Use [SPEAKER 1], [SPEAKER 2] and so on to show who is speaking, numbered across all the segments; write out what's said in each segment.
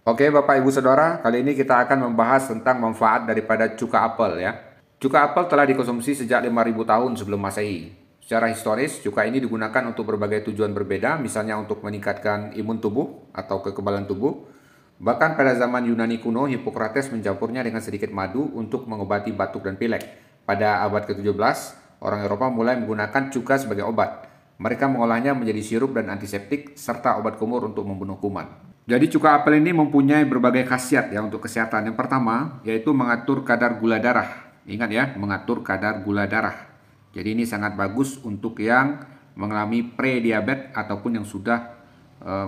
[SPEAKER 1] Oke Bapak Ibu Saudara, kali ini kita akan membahas tentang manfaat daripada cuka apel ya. Cuka apel telah dikonsumsi sejak 5.000 tahun sebelum Masehi. Secara historis, cuka ini digunakan untuk berbagai tujuan berbeda, misalnya untuk meningkatkan imun tubuh atau kekebalan tubuh. Bahkan pada zaman Yunani kuno, Hippocrates mencampurnya dengan sedikit madu untuk mengobati batuk dan pilek. Pada abad ke-17, orang Eropa mulai menggunakan cuka sebagai obat. Mereka mengolahnya menjadi sirup dan antiseptik serta obat kumur untuk membunuh kuman. Jadi cuka apel ini mempunyai berbagai khasiat ya untuk kesehatan. Yang pertama yaitu mengatur kadar gula darah. Ingat ya, mengatur kadar gula darah. Jadi ini sangat bagus untuk yang mengalami pre-diabetes ataupun yang sudah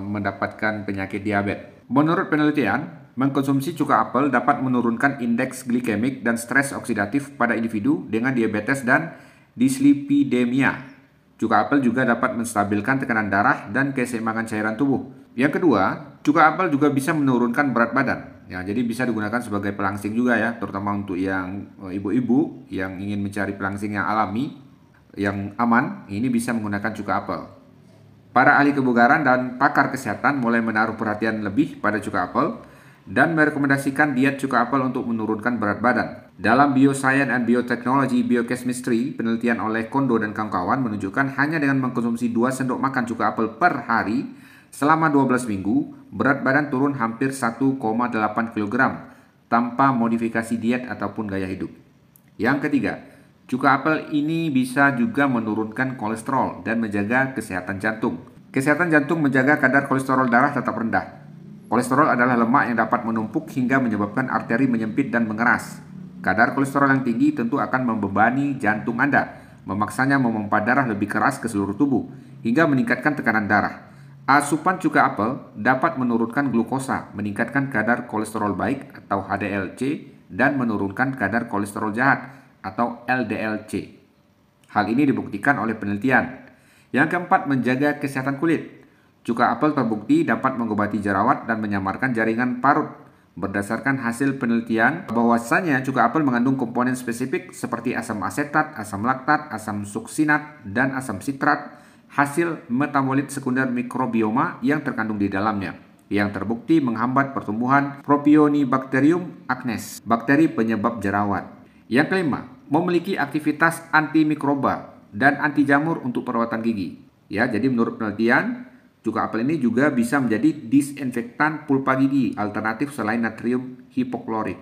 [SPEAKER 1] mendapatkan penyakit diabetes. Menurut penelitian, mengkonsumsi cuka apel dapat menurunkan indeks glikemik dan stres oksidatif pada individu dengan diabetes dan dislipidemia. Cuka apel juga dapat menstabilkan tekanan darah dan keseimbangan cairan tubuh. Yang kedua, cuka apel juga bisa menurunkan berat badan. Ya, jadi bisa digunakan sebagai pelangsing juga ya, terutama untuk yang ibu-ibu yang ingin mencari pelangsing yang alami, yang aman, ini bisa menggunakan cuka apel. Para ahli kebugaran dan pakar kesehatan mulai menaruh perhatian lebih pada cuka apel dan merekomendasikan diet cuka apel untuk menurunkan berat badan. Dalam Bioscience and Biotechnology Biochemistry, penelitian oleh Kondo dan kawan-kawan menunjukkan hanya dengan mengkonsumsi 2 sendok makan cuka apel per hari selama 12 minggu, berat badan turun hampir 1,8 kg tanpa modifikasi diet ataupun gaya hidup. Yang ketiga, cuka apel ini bisa juga menurunkan kolesterol dan menjaga kesehatan jantung. Kesehatan jantung menjaga kadar kolesterol darah tetap rendah. Kolesterol adalah lemak yang dapat menumpuk hingga menyebabkan arteri menyempit dan mengeras. Kadar kolesterol yang tinggi tentu akan membebani jantung Anda, memaksanya memompa darah lebih keras ke seluruh tubuh, hingga meningkatkan tekanan darah. Asupan cuka apel dapat menurunkan glukosa, meningkatkan kadar kolesterol baik atau HDL-C, dan menurunkan kadar kolesterol jahat atau LDL-C. Hal ini dibuktikan oleh penelitian. Yang keempat, menjaga kesehatan kulit. Cuka apel terbukti dapat mengobati jerawat dan menyamarkan jaringan parut. Berdasarkan hasil penelitian, bahwasanya cuka apel mengandung komponen spesifik seperti asam asetat, asam laktat, asam suksinat, dan asam sitrat, hasil metabolit sekunder mikrobioma yang terkandung di dalamnya, yang terbukti menghambat pertumbuhan Propionibacterium acnes, bakteri penyebab jerawat. Yang kelima, memiliki aktivitas antimikroba dan anti jamur untuk perawatan gigi. Ya, jadi menurut penelitian, cuka apel ini juga bisa menjadi disinfektan pulpa gigi alternatif selain natrium hipoklorit.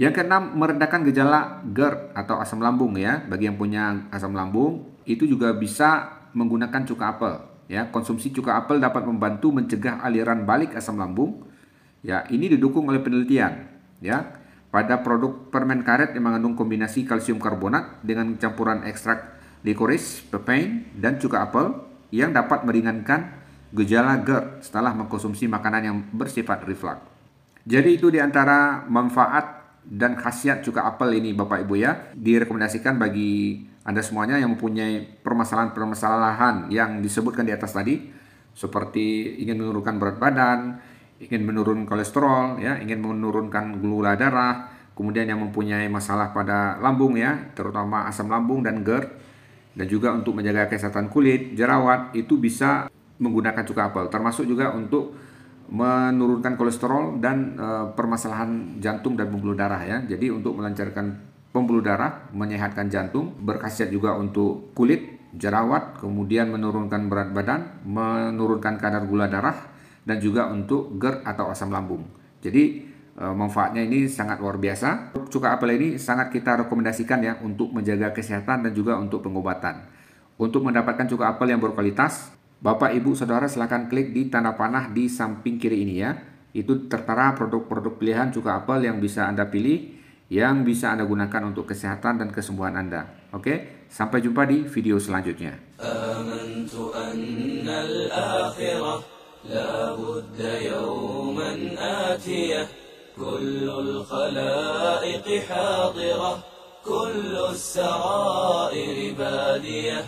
[SPEAKER 1] Yang keenam, meredakan gejala GERD atau asam lambung ya. Bagi yang punya asam lambung, itu juga bisa menggunakan cuka apel. Ya, konsumsi cuka apel dapat membantu mencegah aliran balik asam lambung. Ya, ini didukung oleh penelitian. Ya, pada produk permen karet yang mengandung kombinasi kalsium karbonat dengan campuran ekstrak licorice, papain, dan cuka apel yang dapat meringankan gejala GERD setelah mengkonsumsi makanan yang bersifat reflux. Jadi itu diantara manfaat dan khasiat cuka apel ini Bapak Ibu ya. Direkomendasikan bagi Anda semuanya yang mempunyai permasalahan-permasalahan yang disebutkan di atas tadi, seperti ingin menurunkan berat badan, ingin menurunkan kolesterol, ya, ingin menurunkan gula darah, kemudian yang mempunyai masalah pada lambung ya, terutama asam lambung dan GERD, dan juga untuk menjaga kesehatan kulit, jerawat, itu bisa menggunakan cuka apel, termasuk juga untuk menurunkan kolesterol dan permasalahan jantung dan pembuluh darah ya. Jadi untuk melancarkan pembuluh darah, menyehatkan jantung, berkhasiat juga untuk kulit, jerawat, kemudian menurunkan berat badan, menurunkan kadar gula darah, dan juga untuk GERD atau asam lambung. Jadi manfaatnya ini sangat luar biasa. Cuka apel ini sangat kita rekomendasikan ya untuk menjaga kesehatan dan juga untuk pengobatan. Untuk mendapatkan cuka apel yang berkualitas, Bapak, Ibu, Saudara silakan klik di tanda panah di samping kiri ini ya. Itu tertera produk-produk pilihan cuka apel yang bisa Anda pilih, yang bisa Anda gunakan untuk kesehatan dan kesembuhan Anda. Oke, sampai jumpa di video selanjutnya. Amantu annal akhirah la budda yawman atiyah kullul khalaiq hadirah kullus sarair badiyah.